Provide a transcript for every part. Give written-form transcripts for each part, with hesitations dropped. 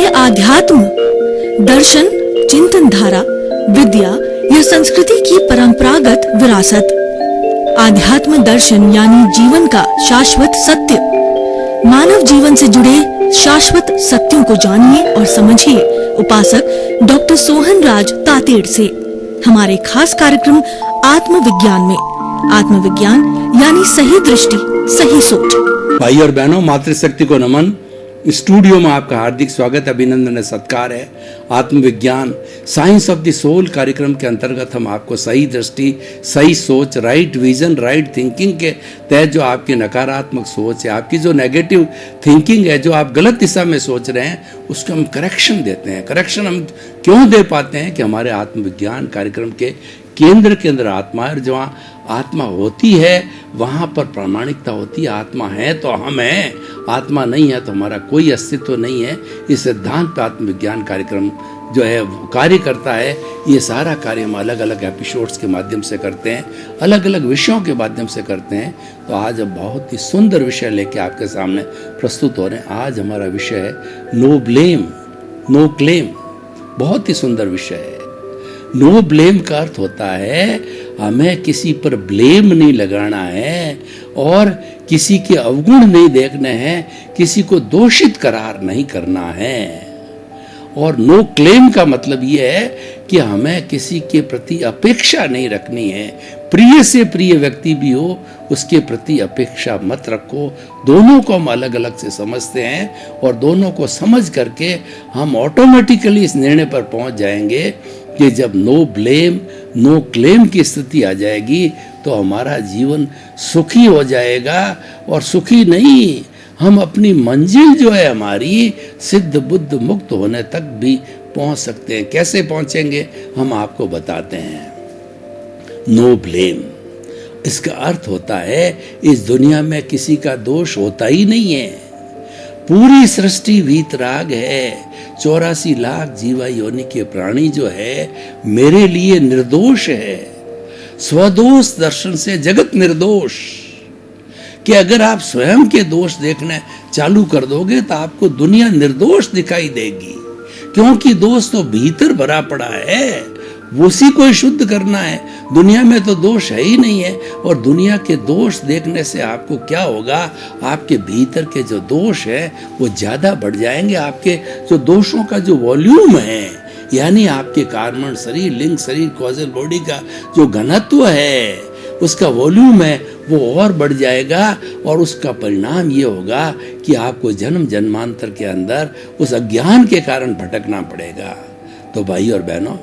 आध्यात्म, दर्शन, चिंतन धारा, विद्या या संस्कृति की परंपरागत विरासत। आध्यात्म दर्शन यानी जीवन का शाश्वत सत्य। मानव जीवन से जुड़े शाश्वत सत्यों को जानिए और समझिए उपासक डॉक्टर सोहन राज तातेड़ से हमारे खास कार्यक्रम आत्मविज्ञान में। आत्मविज्ञान यानी सही दृष्टि, सही सोच। भाई और बहनों, मातृशक्ति को नमन। स्टूडियो में आपका हार्दिक स्वागत, अभिनंदन और सत्कार है। आत्मविज्ञान साइंस ऑफ द सोल कार्यक्रम के अंतर्गत हम आपको सही दृष्टि, सही सोच, राइट विजन, राइट थिंकिंग के तहत जो आपकी नकारात्मक सोच है, आपकी जो नेगेटिव थिंकिंग है, जो आप गलत दिशा में सोच रहे हैं, उसको हम करेक्शन देते हैं। करेक्शन हम क्यों दे पाते हैं कि हमारे आत्मविज्ञान कार्यक्रम के केंद्र के अंदर आत्मा है, और जहाँ आत्मा होती है वहाँ पर प्रामाणिकता होती है। आत्मा है तो हम हैं, आत्मा नहीं है तो हमारा कोई अस्तित्व नहीं है। इस सिद्धांत पर आत्मविज्ञान कार्यक्रम जो है कार्य करता है। ये सारा कार्य हम अलग अलग एपिसोड्स के माध्यम से करते हैं, अलग अलग विषयों के माध्यम से करते हैं। तो आज हम बहुत ही सुंदर विषय लेके आपके सामने प्रस्तुत हो रहे हैं। आज हमारा विषय है नो ब्लेम नो क्लेम। बहुत ही सुंदर विषय है। नो ब्लेम का अर्थ होता है हमें किसी पर ब्लेम नहीं लगाना है और किसी के अवगुण नहीं देखने हैं, किसी को दोषित करार नहीं करना है। और नो क्लेम का मतलब यह है कि हमें किसी के प्रति अपेक्षा नहीं रखनी है। प्रिय से प्रिय व्यक्ति भी हो, उसके प्रति अपेक्षा मत रखो। दोनों को हम अलग अलग से समझते हैं और दोनों को समझ करके हम ऑटोमेटिकली इस निर्णय पर पहुंच जाएंगे कि जब नो ब्लेम नो क्लेम की स्थिति आ जाएगी तो हमारा जीवन सुखी हो जाएगा। और सुखी नहीं, हम अपनी मंजिल जो है हमारी सिद्ध बुद्ध मुक्त होने तक भी पहुंच सकते हैं। कैसे पहुंचेंगे हम आपको बताते हैं। नो ब्लेम, इसका अर्थ होता है इस दुनिया में किसी का दोष होता ही नहीं है। पूरी सृष्टि वीतराग है। 84 लाख जीवा योनि के प्राणी जो है मेरे लिए निर्दोष है। स्वदोष दर्शन से जगत निर्दोष। कि अगर आप स्वयं के दोष देखने चालू कर दोगे तो आपको दुनिया निर्दोष दिखाई देगी, क्योंकि दोष तो भीतर भरा पड़ा है, उसी को शुद्ध करना है। दुनिया में तो दोष है ही नहीं है। और दुनिया के दोष देखने से आपको क्या होगा, आपके भीतर के जो दोष है वो ज्यादा बढ़ जाएंगे। आपके जो दोषों का जो वॉल्यूम है, यानी आपके कार्बन शरीर, लिंग शरीर, कॉजल बॉडी का जो घनत्व है, उसका वॉल्यूम है, वो और बढ़ जाएगा। और उसका परिणाम ये होगा कि आपको जन्म जन्मांतर के अंदर उस अज्ञान के कारण भटकना पड़ेगा। तो भाई और बहनों,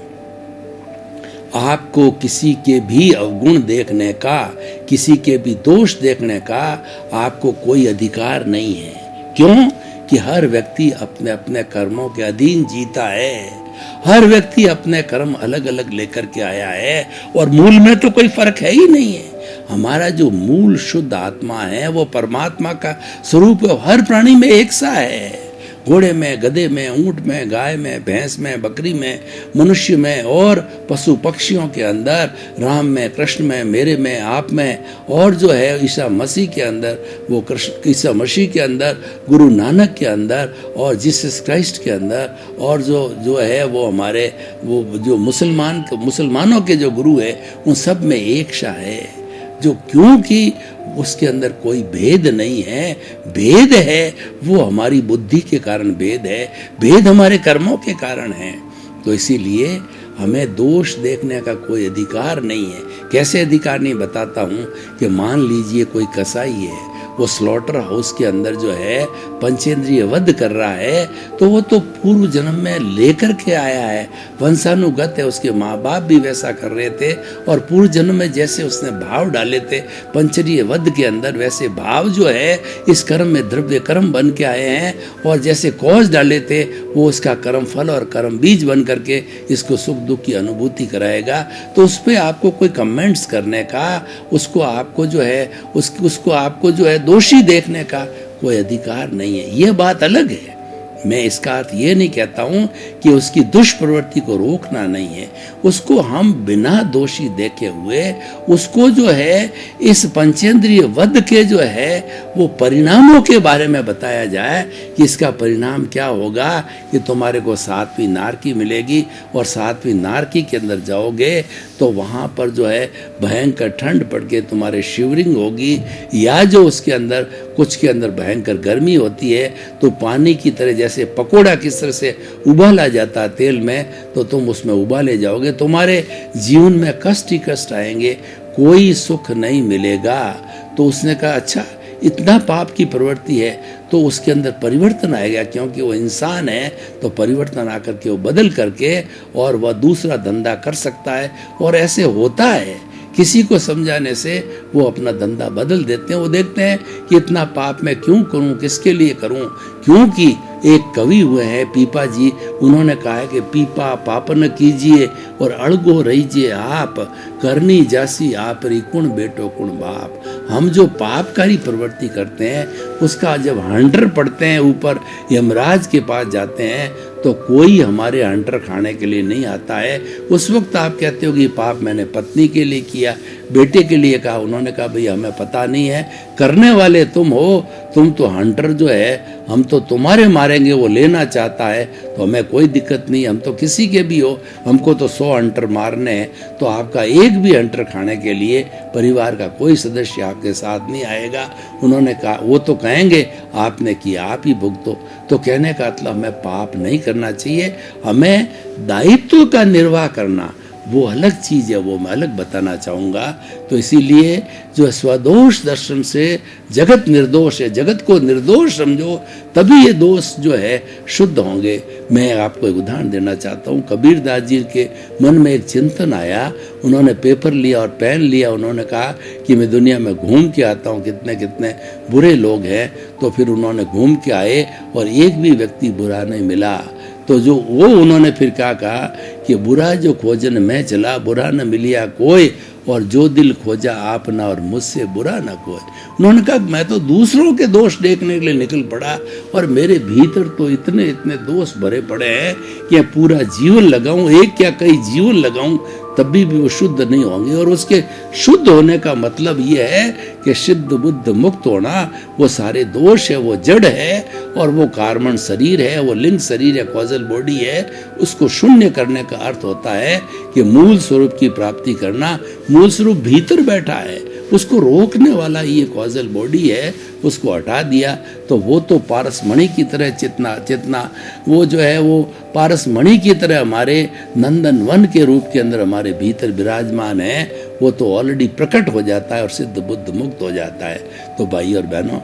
आपको किसी के भी अवगुण देखने का, किसी के भी दोष देखने का आपको कोई अधिकार नहीं है। क्यों? कि हर व्यक्ति अपने अपने कर्मों के अधीन जीता है। हर व्यक्ति अपने कर्म अलग अलग लेकर के आया है और मूल में तो कोई फर्क है ही नहीं है। हमारा जो मूल शुद्ध आत्मा है वो परमात्मा का स्वरूप है। हर प्राणी में एक सा है। घोड़े में, गधे में, ऊंट में, गाय में, भैंस में, बकरी में, मनुष्य में और पशु पक्षियों के अंदर, राम में, कृष्ण में, मेरे में, आप में, और जो है ईसा मसीह के अंदर, वो कृष्ण ईसा मसीह के अंदर, गुरु नानक के अंदर और जीसस क्राइस्ट के अंदर, और जो है वो हमारे वो जो मुसलमानों के जो गुरु है उन सब में एक सा है। जो क्योंकि उसके अंदर कोई भेद नहीं है। भेद है वो हमारी बुद्धि के कारण भेद है, भेद हमारे कर्मों के कारण है। तो इसीलिए हमें दोष देखने का कोई अधिकार नहीं है। कैसे अधिकार नहीं, बताता हूँ कि मान लीजिए कोई कसाई है, वो स्लॉटर हाउस के अंदर जो है पंचेंद्रिय वध कर रहा है, तो वो तो पूर्व जन्म में लेकर के आया है, वंशानुगत है। उसके माँ बाप भी वैसा कर रहे थे और पूर्व जन्म में जैसे उसने भाव डाले थे पंचेंद्रिय वध के अंदर, वैसे भाव जो है इस कर्म में द्रव्य कर्म बन के आए हैं। और जैसे कॉज डाले थे वो उसका कर्म फल और कर्म बीज बन करके इसको सुख दुख की अनुभूति कराएगा। तो उस पर आपको कोई कमेंट्स करने का, उसको आपको जो है दोषी देखने का कोई अधिकार नहीं है। ये बात अलग है। मैं इसका अर्थ ये नहीं कहता हूँ कि उसकी दुष्प्रवृत्ति को रोकना नहीं है, उसको हम बिना दोषी देखे हुए उसको जो है इस पंचेंद्रिय वध के जो है वो परिणामों के बारे में बताया जाए कि इसका परिणाम क्या होगा कि तुम्हारे को 7वीं नारकी मिलेगी और 7वीं नारकी के अंदर जाओगे तो वहाँ पर जो है भयंकर ठंड पड़ के तुम्हारे शिवरिंग होगी, या जो उसके अंदर कुछ के अंदर भयंकर गर्मी होती है तो पानी की तरह जैसे पकोड़ा किस तरह से उबाला जाता है तेल में, तो तुम उसमें उबाले जाओगे, तुम्हारे जीवन में कष्ट ही कष्ट आएंगे, कोई सुख नहीं मिलेगा। तो उसने कहा अच्छा इतना पाप की प्रवृत्ति है तो उसके अंदर परिवर्तन आएगा, क्योंकि वो इंसान है तो परिवर्तन आकर के वो बदल करके और वह दूसरा धंधा कर सकता है। और ऐसे होता है, किसी को समझाने से वो अपना धंधा बदल देते हैं। वो देखते हैं कि इतना पाप मैं क्यों करूं, किसके लिए करूं, क्योंकि एक कवि हुए हैं पीपा जी, उन्होंने कहा है कि पीपा पाप न कीजिए और अड़गो रहीजिए आप, करनी जासी आप री कुण बेटो कुण बाप। हम जो पापकारी प्रवृत्ति करते हैं उसका जब हंटर पड़ते हैं ऊपर यमराज के पास जाते हैं तो कोई हमारे हंटर खाने के लिए नहीं आता है। उस वक्त आप कहते हो कि पाप मैंने पत्नी के लिए किया, बेटे के लिए कहा, उन्होंने कहा भई हमें पता नहीं है, करने वाले तुम हो, तुम तो हंटर जो है हम तो तुम्हारे मारेंगे, वो लेना चाहता है तो हमें कोई दिक्कत नहीं, हम तो किसी के भी हो, हमको तो 100 हंटर मारने हैं, तो आपका एक भी हंटर खाने के लिए परिवार का कोई सदस्य आपके साथ नहीं आएगा। उन्होंने कहा वो तो कहेंगे आपने किया आप ही भुगतो। तो कहने का मतलब हमें पाप नहीं करना चाहिए, हमें दायित्व का निर्वाह करना वो अलग चीज़ है, वो मैं अलग बताना चाहूँगा। तो इसीलिए जो स्वदोष दर्शन से जगत निर्दोष है, जगत को निर्दोष समझो तभी ये दोष जो है शुद्ध होंगे। मैं आपको एक उदाहरण देना चाहता हूँ। कबीर दास जी के मन में एक चिंतन आया, उन्होंने पेपर लिया और पेन लिया, उन्होंने कहा कि मैं दुनिया में घूम के आता हूँ, कितने कितने बुरे लोग हैं। तो फिर उन्होंने घूम के आए और एक भी व्यक्ति बुरा नहीं मिला। तो जो वो उन्होंने फिर क्या कहा कि बुरा जो खोजन मैं चला, बुरा न मिलिया कोई, और जो दिल खोजा आपना और मुझसे बुरा न कोई। उन्होंने कहा मैं तो दूसरों के दोष देखने के लिए निकल पड़ा और मेरे भीतर तो इतने इतने दोष भरे पड़े हैं कि पूरा जीवन लगाऊं, एक क्या कई जीवन लगाऊं तब भी वो शुद्ध नहीं होंगे। और उसके शुद्ध होने का मतलब ये है कि सिद्ध बुद्ध मुक्त होना, वो सारे दोष है, वो जड़ है और वो कार्बन शरीर है, वो लिंग शरीर है, कॉजल बॉडी है, उसको शून्य करने का अर्थ होता है कि मूल स्वरूप की प्राप्ति करना। मूल स्वरूप भीतर बैठा है, उसको रोकने वाला ये कॉजल बॉडी है, उसको हटा दिया तो वो तो पारसमणि की तरह चेतना वो जो है वो पारसमणि की तरह हमारे नंदन वन के रूप के अंदर हमारे भीतर विराजमान है। वो तो ऑलरेडी प्रकट हो जाता है और सिद्ध बुद्ध मुक्त हो जाता है। तो भाई और बहनों,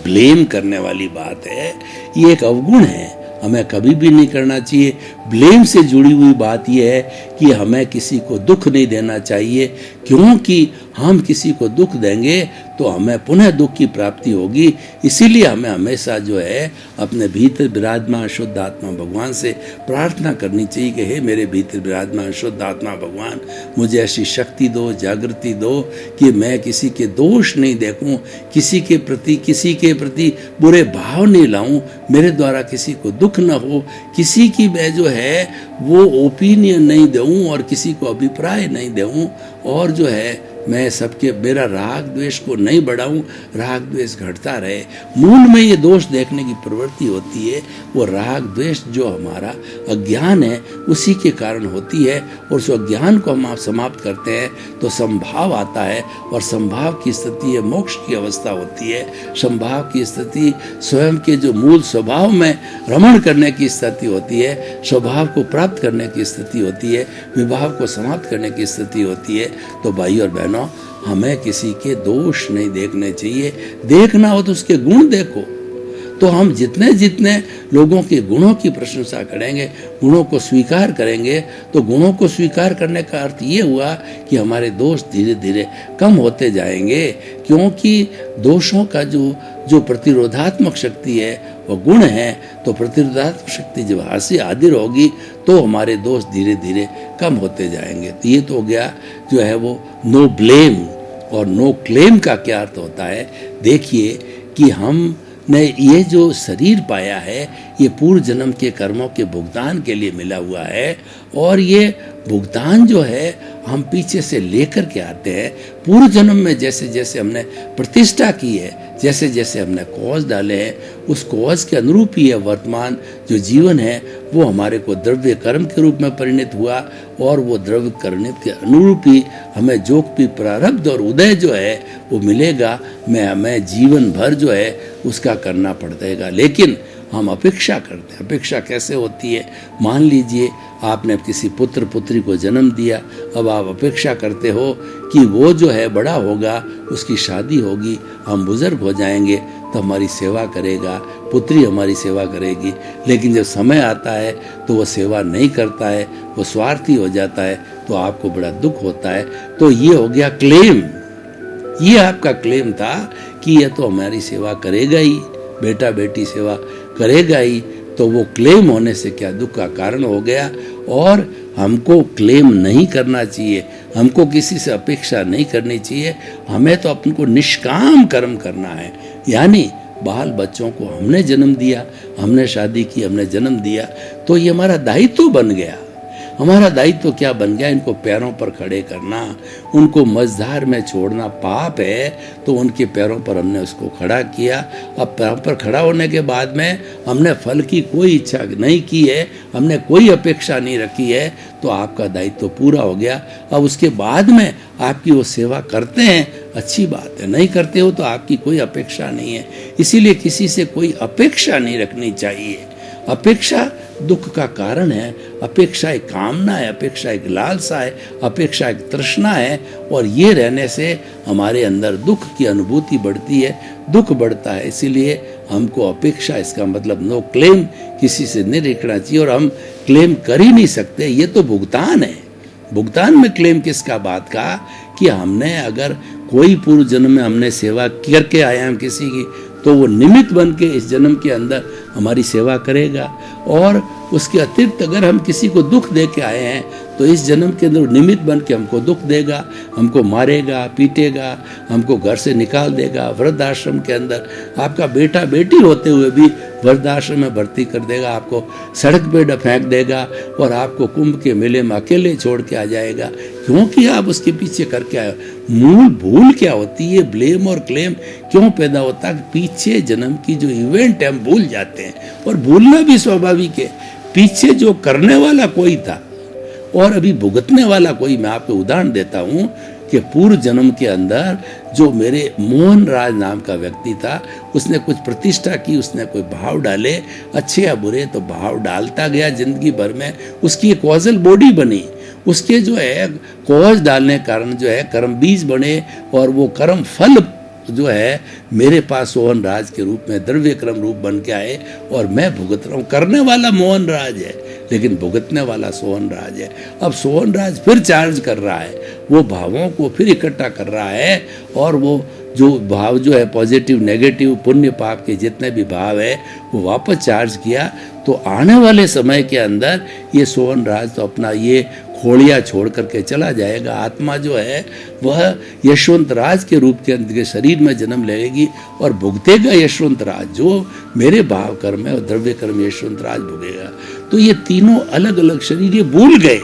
ब्लेम करने वाली बात है, ये एक अवगुण है, हमें कभी भी नहीं करना चाहिए। ब्लेम से जुड़ी हुई बात यह है कि हमें किसी को दुख नहीं देना चाहिए, क्योंकि हम किसी को दुख देंगे तो हमें पुनः दुख की प्राप्ति होगी। इसीलिए हमें हमेशा जो है अपने भीतर विराजमान शुद्ध आत्मा भगवान से प्रार्थना करनी चाहिए कि हे मेरे भीतर विराजमान शुद्ध आत्मा भगवान, मुझे ऐसी शक्ति दो, जागृति दो कि मैं किसी के दोष नहीं देखूं, किसी के प्रति बुरे भाव नहीं लाऊं, मेरे द्वारा किसी को दुख न हो, किसी की मैं जो है वो ओपिनियन नहीं दूं और किसी को अभिप्राय नहीं दूं, और जो है मैं सबके मेरा राग द्वेष को नहीं बढ़ाऊं, राग द्वेष घटता रहे। मूल में ये दोष देखने की प्रवृत्ति होती है, वो राग द्वेष जो हमारा अज्ञान है उसी के कारण होती है। और उस अज्ञान को हम समाप्त करते हैं तो संभाव आता है, और संभाव की स्थिति है मोक्ष की अवस्था होती है। संभाव की स्थिति स्वयं के जो मूल स्वभाव में रमण करने की स्थिति होती है, स्वभाव को प्राप्त करने की स्थिति होती है, विभाव को समाप्त करने की स्थिति होती है। तो भाई और बहनों, हमें किसी के दोष नहीं देखने चाहिए, देखना हो तो उसके गुण देखो। तो हम जितने लोगों के गुणों की प्रशंसा करेंगे, गुणों को स्वीकार करेंगे, तो गुणों को स्वीकार करने का अर्थ ये हुआ कि हमारे दोष धीरे धीरे कम होते जाएंगे, क्योंकि दोषों का जो प्रतिरोधात्मक शक्ति है वो गुण है। तो प्रतिरोधात्मक शक्ति जब हासिल हाजिर होगी तो हमारे दोष धीरे धीरे कम होते जाएंगे। तो ये तो हो गया जो है वो नो ब्लेम और नो क्लेम का क्या अर्थ होता है। देखिए कि हम ने ये जो शरीर पाया है ये पूर्व जन्म के कर्मों के भुगतान के लिए मिला हुआ है, और ये भुगतान जो है हम पीछे से लेकर के आते हैं। पूर्व जन्म में जैसे जैसे हमने प्रतिष्ठा की है, जैसे जैसे हमने कॉज डाले हैं, उस कॉज के अनुरूप ही है वर्तमान जो जीवन है वो हमारे को द्रव्य कर्म के रूप में परिणत हुआ, और वो द्रव्य कर्म के अनुरूप ही हमें जो भी प्रारब्ध और उदय जो है वो मिलेगा, हमें जीवन भर जो है उसका करना पड़ेगा। लेकिन हम अपेक्षा करते हैं। अपेक्षा कैसे होती है? मान लीजिए आपने किसी पुत्र पुत्री को जन्म दिया, अब आप अपेक्षा करते हो कि वो जो है बड़ा होगा, उसकी शादी होगी, हम बुजुर्ग हो जाएंगे तो हमारी सेवा करेगा, पुत्री हमारी सेवा करेगी। लेकिन जब समय आता है तो वो सेवा नहीं करता है, वो स्वार्थी हो जाता है, तो आपको बड़ा दुख होता है। तो ये हो गया क्लेम, ये आपका क्लेम था कि ये तो हमारी सेवा करेगा ही, बेटा बेटी सेवा करेगा ही। तो वो क्लेम होने से क्या दुख का कारण हो गया। और हमको क्लेम नहीं करना चाहिए, हमको किसी से अपेक्षा नहीं करनी चाहिए। हमें तो अपन को निष्काम कर्म करना है, यानी बाल बच्चों को हमने जन्म दिया, हमने शादी की, हमने जन्म दिया, तो ये हमारा दायित्व बन गया। हमारा दायित्व क्या बन गया? इनको पैरों पर खड़े करना, उनको मझधार में छोड़ना पाप है, तो उनके पैरों पर हमने उसको खड़ा किया। अब पैरों पर खड़ा होने के बाद में हमने फल की कोई इच्छा नहीं की है, हमने कोई अपेक्षा नहीं रखी है, तो आपका दायित्व पूरा हो गया। अब उसके बाद में आपकी वो सेवा करते हैं, अच्छी बात है, नहीं करते हो तो आपकी कोई अपेक्षा नहीं है। इसीलिए किसी से कोई अपेक्षा नहीं रखनी चाहिए। अपेक्षा दुख का कारण है, अपेक्षा एक कामना है, अपेक्षा एक लालसा है, अपेक्षा एक तृष्णा है, और ये रहने से हमारे अंदर दुख की अनुभूति बढ़ती है, दुख बढ़ता है। इसीलिए हमको अपेक्षा, इसका मतलब नो क्लेम, किसी से नहीं रखना चाहिए। और हम क्लेम कर ही नहीं सकते, ये तो भुगतान है। भुगतान में क्लेम किसका बात का? कि हमने अगर कोई पूर्व जन्म में हमने सेवा करके आए हैं किसी की, तो वो निमित्त बन के इस जन्म के अंदर हमारी सेवा करेगा। और उसके अतिरिक्त अगर हम किसी को दुख दे के आए हैं, तो इस जन्म के अंदर निमित्त बन के हमको दुख देगा, हमको मारेगा, पीटेगा, हमको घर से निकाल देगा, वृद्धाश्रम के अंदर आपका बेटा बेटी होते हुए भी वृद्धाश्रम में भर्ती कर देगा, आपको सड़क पे फेंक देगा, और आपको कुंभ के मेले में अकेले छोड़ के आ जाएगा, क्योंकि आप उसके पीछे करके आए। मूल भूल क्या होती है? ब्लेम और क्लेम क्यों पैदा होता है? पीछे जन्म की जो इवेंट है हम भूल जाते हैं, और भूलना भी स्वाभाविक है। पीछे जो करने वाला कोई था और अभी भुगतने वाला कोई, मैं आपको उदाहरण देता हूं कि पूर्व जन्म के अंदर जो मेरे मोहन राज नाम का व्यक्ति था, उसने कुछ प्रतिष्ठा की, उसने कोई भाव डाले, अच्छे या बुरे, तो भाव डालता गया जिंदगी भर में, उसकी एक कॉजल बॉडी बनी, उसके जो है कॉज डालने कारण जो है कर्म बीज बने, और वो कर्म फल जो है मेरे पास सोहन राज के रूप में द्रव्य क्रम रूप बन के आए, और मैं भुगत रहा हूँ। करने वाला मोहन राज है, लेकिन भुगतने वाला सोहन राज है। अब सोहन राज फिर चार्ज कर रहा है, वो भावों को फिर इकट्ठा कर रहा है, और वो जो भाव जो है पॉजिटिव नेगेटिव पुण्य पाप के जितने भी भाव है वो वापस चार्ज किया। तो आने वाले समय के अंदर ये सोहन राज तो अपना ये खोड़िया छोड़ करके चला जाएगा। आत्मा जो है वह यशवंत राज के रूप के अंदर के शरीर में जन्म लेगी और भुगतेगा यशवंत राज, जो मेरे भाव कर्म है और द्रव्य कर्म यशवंत राज भुगेगा। तो ये तीनों अलग अलग शरीर ये भूल गए,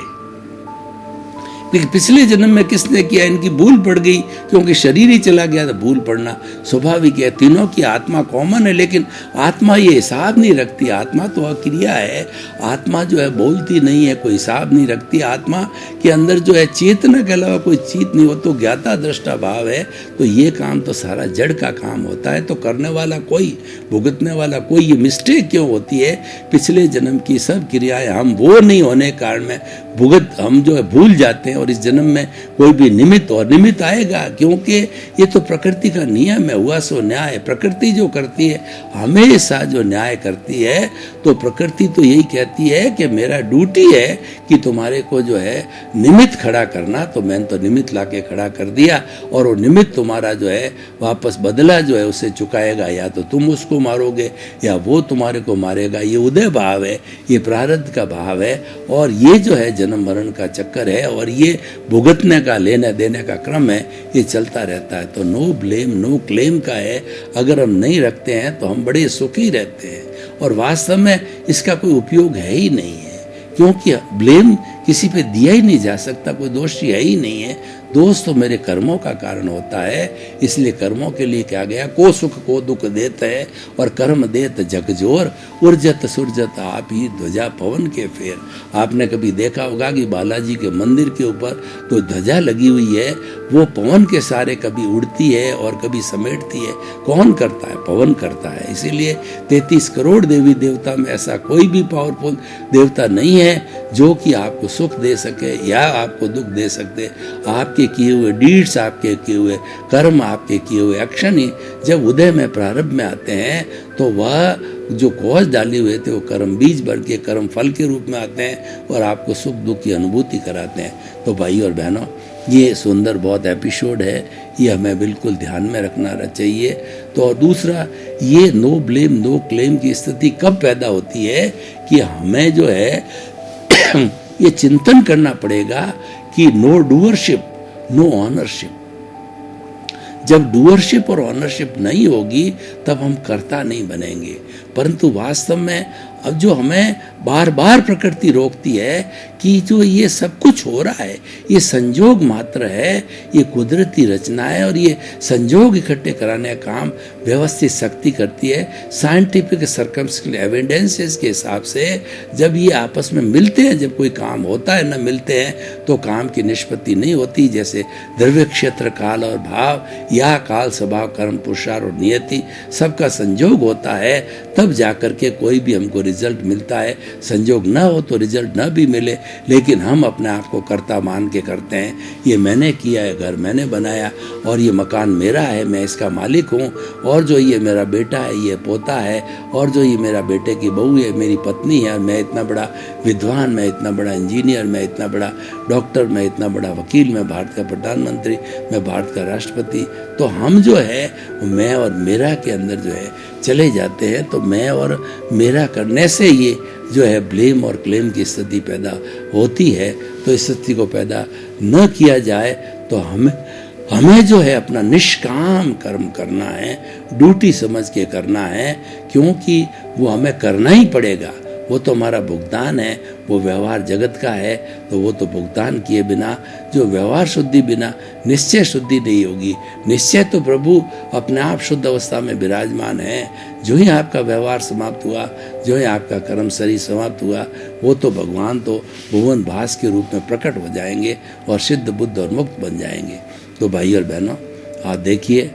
लेकिन पिछले जन्म में किसने किया, इनकी भूल पड़ गई, क्योंकि शरीर ही चला गया तो भूल पड़ना स्वाभाविक है। तीनों की आत्मा कॉमन है, लेकिन आत्मा ये हिसाब नहीं रखती। आत्मा तो अक्रिया है, आत्मा जो है बोलती नहीं है, कोई हिसाब नहीं रखती। आत्मा के अंदर जो है चेतना के अलावा कोई चीज नहीं हो, तो ज्ञाता दृष्टा भाव है। तो ये काम तो सारा जड़ का काम होता है, तो करने वाला कोई, भुगतने वाला कोई। ये मिस्टेक क्यों होती है? पिछले जन्म की सब क्रियाएं हम वो नहीं होने के कारण में भुगत हम जो है भूल जाते हैं, और इस जन्म में कोई भी निमित्त और निमित्त आएगा, क्योंकि ये तो प्रकृति का नियम है, हुआ सो न्याय। प्रकृति जो करती है हमेशा जो न्याय करती है, तो प्रकृति तो यही कहती है कि मेरा ड्यूटी है कि तुम्हारे को जो है निमित्त खड़ा करना, तो मैंने तो निमित्त लाके खड़ा कर दिया, और वो निमित्त तुम्हारा जो है वापस बदला जो है उससे चुकाएगा, या तो तुम उसको मारोगे या वो तुम्हारे को मारेगा। ये उदय भाव है, ये प्रारब्ध का भाव है, और ये जो है जन्म मरण का चक्कर है, और ये ये भुगतने का, लेने देने का क्रम है, ये चलता रहता है। तो नो ब्लेम नो क्लेम का है, अगर हम नहीं रखते हैं तो हम बड़े सुखी रहते हैं, और वास्तव में इसका कोई उपयोग है ही नहीं है, क्योंकि ब्लेम किसी पे दिया ही नहीं जा सकता, कोई दोषी है ही नहीं है। दोष तो मेरे कर्मों का कारण होता है, इसलिए कर्मों के लिए क्या गया, को सुख को दुख देत है, और कर्म देत जगजोर, उर्जत सुरजत आप ही ध्वजा पवन के फेर। आपने कभी देखा होगा कि बालाजी के मंदिर के ऊपर तो ध्वजा लगी हुई है, वो पवन के सारे कभी उड़ती है और कभी समेटती है। कौन करता है? पवन करता है। इसीलिए 33 करोड़ देवी देवता में ऐसा कोई भी पावरफुल देवता नहीं है जो कि आपको सुख दे सके या आपको दुख दे सकते। आपके किए हुए डीड्स, आपके किए हुए कर्म, आपके किए हुए एक्शन ही जब उदय में प्रारंभ में आते हैं तो वह जो कौज डाले हुए थे वो कर्म बीज बढ़ के कर्म फल के रूप में आते हैं और आपको सुख दुख की अनुभूति कराते हैं। तो भाई और बहनों, ये सुंदर बहुत एपिसोड है, ये हमें बिल्कुल ध्यान में रखना चाहिए। तो और दूसरा, ये नो ब्लेम नो क्लेम की स्थिति कब पैदा होती है कि हमें जो है ये चिंतन करना पड़ेगा कि नो डूअरशिप नो ऑनरशिप। जब डूअरशिप और ऑनरशिप नहीं होगी तब हम कर्ता नहीं बनेंगे। परंतु वास्तव में अब जो हमें बार बार प्रकृति रोकती है कि जो ये सब कुछ हो रहा है ये संजोग मात्र है, ये कुदरती रचना है, और ये संजोग इकट्ठे कराने का काम व्यवस्थित शक्ति करती है। साइंटिफिक सर्कमस्टेंशियल एविडेंसेस के हिसाब से जब ये आपस में मिलते हैं, जब कोई काम होता है, न मिलते हैं तो काम की निष्पत्ति नहीं होती। जैसे द्रव्य क्षेत्र काल और भाव, या काल स्वभाव कर्म पुरुषार्थ और नियति सबका संजोग होता है, तब जाकर के कोई भी हमको रिजल्ट मिलता है। संजोग न हो तो रिजल्ट न भी मिले, लेकिन हम अपने आप को कर्ता मान के करते हैं। ये मैंने किया है, घर मैंने बनाया, और ये मकान मेरा है, मैं इसका मालिक हूँ, और जो ये मेरा बेटा है, ये पोता है, और जो ये मेरा बेटे की बहू है, मेरी पत्नी है, मैं इतना बड़ा विद्वान, मैं इतना बड़ा इंजीनियर, मैं इतना बड़ा डॉक्टर, मैं इतना बड़ा वकील, मैं भारत का प्रधानमंत्री, मैं भारत का राष्ट्रपति। तो हम जो है मैं और मेरा के अंदर जो है चले जाते हैं। तो मैं और मेरा करने से ये जो है ब्लेम और क्लेम की स्थिति पैदा होती है। तो इस स्थिति को पैदा न किया जाए तो हमें जो है अपना निष्काम कर्म करना है, ड्यूटी समझ के करना है, क्योंकि वो हमें करना ही पड़ेगा। वो तो हमारा भुगतान है, वो व्यवहार जगत का है, तो वो तो भुगतान किए बिना, जो व्यवहार शुद्धि बिना निश्चय शुद्धि नहीं होगी। निश्चय तो प्रभु अपने आप शुद्ध अवस्था में विराजमान है। जो ही आपका व्यवहार समाप्त हुआ, जो ही आपका कर्म शरीर समाप्त हुआ, वो तो भगवान तो भुवन भास के रूप में प्रकट हो जाएंगे और सिद्ध बुद्ध और मुक्त बन जाएंगे। तो भाई और बहनों, आप देखिए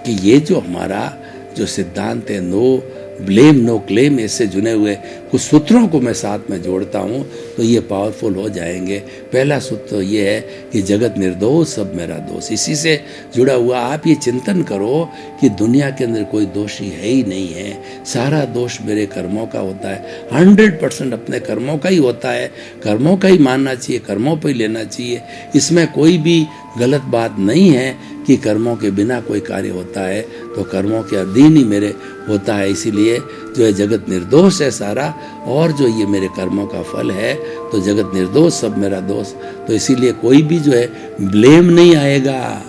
कि ये जो हमारा जो सिद्धांत है, नो ब्लेम नो क्लेम, इससे जुड़े हुए कुछ सूत्रों को मैं साथ में जोड़ता हूँ तो ये पावरफुल हो जाएंगे। पहला सूत्र ये है कि जगत निर्दोष सब मेरा दोष। इसी से जुड़ा हुआ आप ये चिंतन करो कि दुनिया के अंदर कोई दोषी है ही नहीं है, सारा दोष मेरे कर्मों का होता है। 100% अपने कर्मों का ही होता है, कर्मों का ही मानना चाहिए, कर्मों पर ही लेना चाहिए। इसमें कोई भी गलत बात नहीं है कि कर्मों के बिना कोई कार्य होता है, तो कर्मों के अधीन ही मेरे होता है। इसीलिए जो है जगत निर्दोष है सारा, और जो ये मेरे कर्मों का फल है, तो जगत निर्दोष सब मेरा दोष। तो इसीलिए कोई भी जो है ब्लेम नहीं आएगा।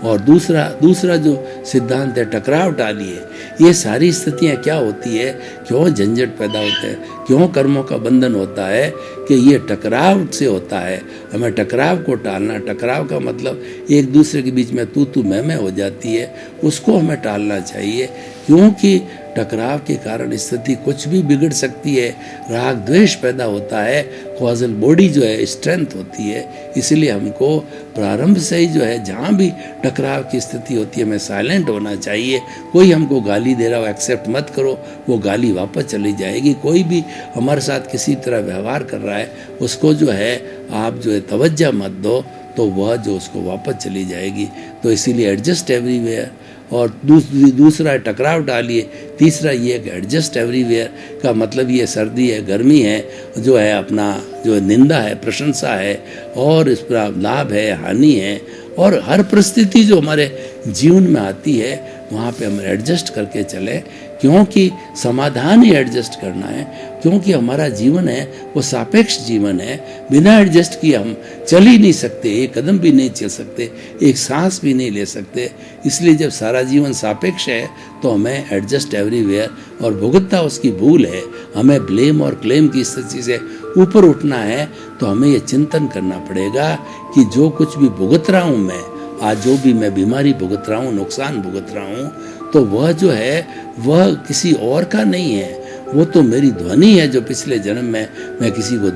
और दूसरा जो सिद्धांत है टकराव टालिए। ये सारी स्थितियाँ क्या होती है, क्यों झंझट पैदा होते हैं, क्यों कर्मों का बंधन होता है, कि ये टकराव से होता है। हमें टकराव को टालना, टकराव का मतलब एक दूसरे के बीच में तू मैं हो जाती है, उसको हमें टालना चाहिए। क्योंकि टकराव के कारण स्थिति कुछ भी बिगड़ सकती है, राग द्वेष पैदा होता है, कॉजल बॉडी जो है स्ट्रेंथ होती है। इसलिए हमको प्रारंभ से ही जो है जहाँ भी टकराव की स्थिति होती है हमें साइलेंट होना चाहिए। कोई हमको गाली दे रहा हो, एक्सेप्ट मत करो, वो गाली वापस चली जाएगी। कोई भी हमारे साथ किसी तरह व्यवहार कर रहा है, उसको जो है आप जो है तवज्जो मत दो, तो वह जो उसको वापस चली जाएगी। तो इसीलिए एडजस्ट एवरीवेयर। और दूसरा है टकराव डालिए। तीसरा ये कि एडजस्ट एवरीवेयर का मतलब ये सर्दी है, गर्मी है, जो है अपना जो निंदा है, प्रशंसा है, और इस पर लाभ है, हानि है, और हर परिस्थिति जो हमारे जीवन में आती है वहाँ पे हम एडजस्ट करके चलें। क्योंकि समाधान ही एडजस्ट करना है, क्योंकि हमारा जीवन है वो सापेक्ष जीवन है। बिना एडजस्ट किए हम चल ही नहीं सकते, एक कदम भी नहीं चल सकते, एक सांस भी नहीं ले सकते। इसलिए जब सारा जीवन सापेक्ष है तो हमें एडजस्ट एवरीवेयर, और भुगतना उसकी भूल है। हमें ब्लेम और क्लेम की स्थिति से ऊपर उठना है तो हमें ये चिंतन करना पड़ेगा कि जो कुछ भी भुगत रहा हूँ मैं आज, जो भी मैं बीमारी भुगत रहा हूँ, नुकसान भुगत रहा हूँ, तो वह जो है वह किसी और का नहीं है, वो तो मेरी ध्वनि है जो पिछले जन्म में मैं किसी को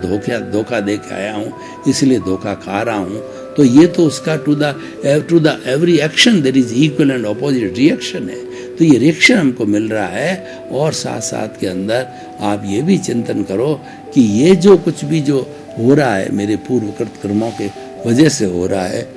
धोखा दे के आया हूँ, इसलिए धोखा खा रहा हूँ। तो ये तो उसका to the every action there is equal and opposite reaction है। तो ये रिएक्शन हमको मिल रहा है। और साथ साथ के अंदर आप ये भी चिंतन करो कि ये जो कुछ भी जो हो रहा है मेरे पूर्वकृत कर्मों के वजह से हो रहा है,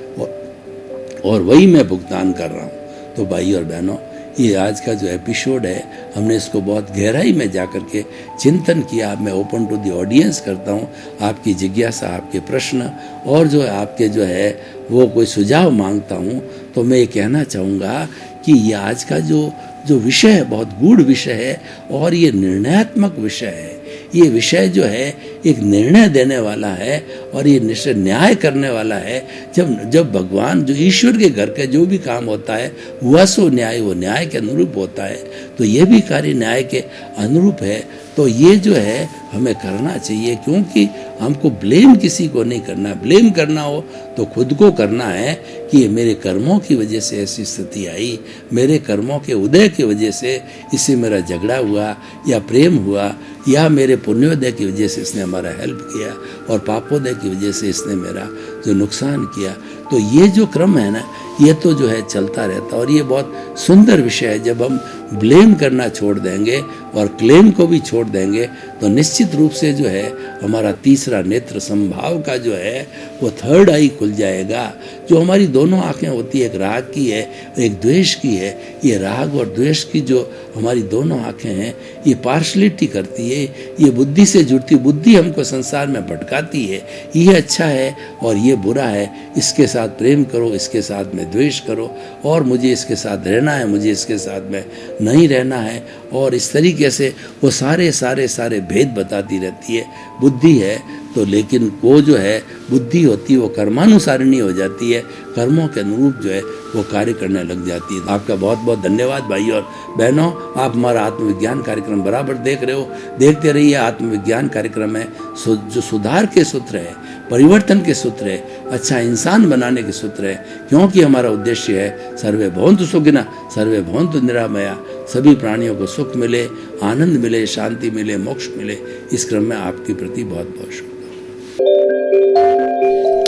और वही मैं भुगतान कर रहा हूँ। तो भाई और बहनों, ये आज का जो एपिसोड है हमने इसको बहुत गहराई में जा कर के चिंतन किया। मैं ओपन टू द ऑडियंस करता हूँ, आपकी जिज्ञासा, आपके प्रश्न और जो आपके जो है वो कोई सुझाव मांगता हूँ। तो मैं ये कहना चाहूँगा कि ये आज का जो विषय है बहुत गूढ़ विषय है और ये निर्णयात्मक विषय है। ये विषय जो है एक निर्णय देने वाला है और ये निश्चय न्याय करने वाला है। जब भगवान जो ईश्वर के घर का जो भी काम होता है वह सो न्याय, वो न्याय के अनुरूप होता है। तो ये भी कार्य न्याय के अनुरूप है। तो ये जो है हमें करना चाहिए, क्योंकि हमको ब्लेम किसी को नहीं करना। ब्लेम करना हो तो खुद को करना है कि ये मेरे कर्मों की वजह से ऐसी स्थिति आई, मेरे कर्मों के उदय की वजह से इससे मेरा झगड़ा हुआ या प्रेम हुआ, या मेरे पुण्योदय की वजह से इसने हमारा हेल्प किया और पापोदय की वजह से इसने मेरा जो नुकसान किया। तो ये जो क्रम है ना, ये तो जो है चलता रहता। और ये बहुत सुंदर विषय है। जब हम ब्लेम करना छोड़ देंगे और क्लेम को भी छोड़ देंगे तो निश्चित रूप से जो है हमारा तीसरा नेत्र संभाव का जो है वो थर्ड आई खुल जाएगा। जो हमारी दोनों आंखें होती है, एक राग की है, एक द्वेष की है। ये राग और द्वेष की जो हमारी दोनों आंखें हैं ये पार्शलिटी करती है, ये बुद्धि से जुड़ती। बुद्धि हमको संसार में भटकाती है, ये अच्छा है और ये बुरा है, इसके साथ प्रेम करो, इसके साथ में द्वेष करो, और मुझे इसके साथ रहना है, मुझे इसके साथ में नहीं रहना है। और इस तरीके से वो सारे भेद बताती रहती है। बुद्धि है तो, लेकिन वो जो है बुद्धि होती है वो कर्मानुसारिणी हो जाती है, कर्मों के अनुरूप जो है वो कार्य करने लग जाती है। आपका बहुत बहुत धन्यवाद भाई और बहनों। आप हमारा आत्मविज्ञान कार्यक्रम बराबर देख रहे हो, देखते रहिए। आत्मविज्ञान कार्यक्रम है जो सुधार के सूत्र है, परिवर्तन के सूत्र है, अच्छा इंसान बनाने के सूत्र है। क्योंकि हमारा उद्देश्य है सर्वे भवन्तु सुखिनः सर्वे भवन्तु निरामया, सभी प्राणियों को सुख मिले, आनंद मिले, शांति मिले, मोक्ष मिले। इस क्रम में आपके प्रति बहुत बहुत शुभ।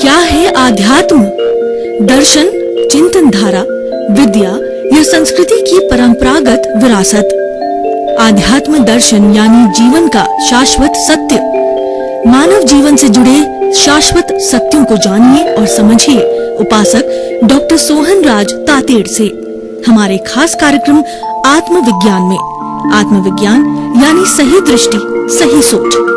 क्या है आध्यात्म? दर्शन, चिंतन धारा, विद्या या संस्कृति की परंपरागत विरासत। आध्यात्म दर्शन यानी जीवन का शाश्वत सत्य। मानव जीवन से जुड़े शाश्वत सत्यों को जानिए और समझिए उपासक डॉक्टर सोहन राज तातेड़ से हमारे खास कार्यक्रम आत्मविज्ञान में। आत्मविज्ञान यानी सही दृष्टि, सही सोच।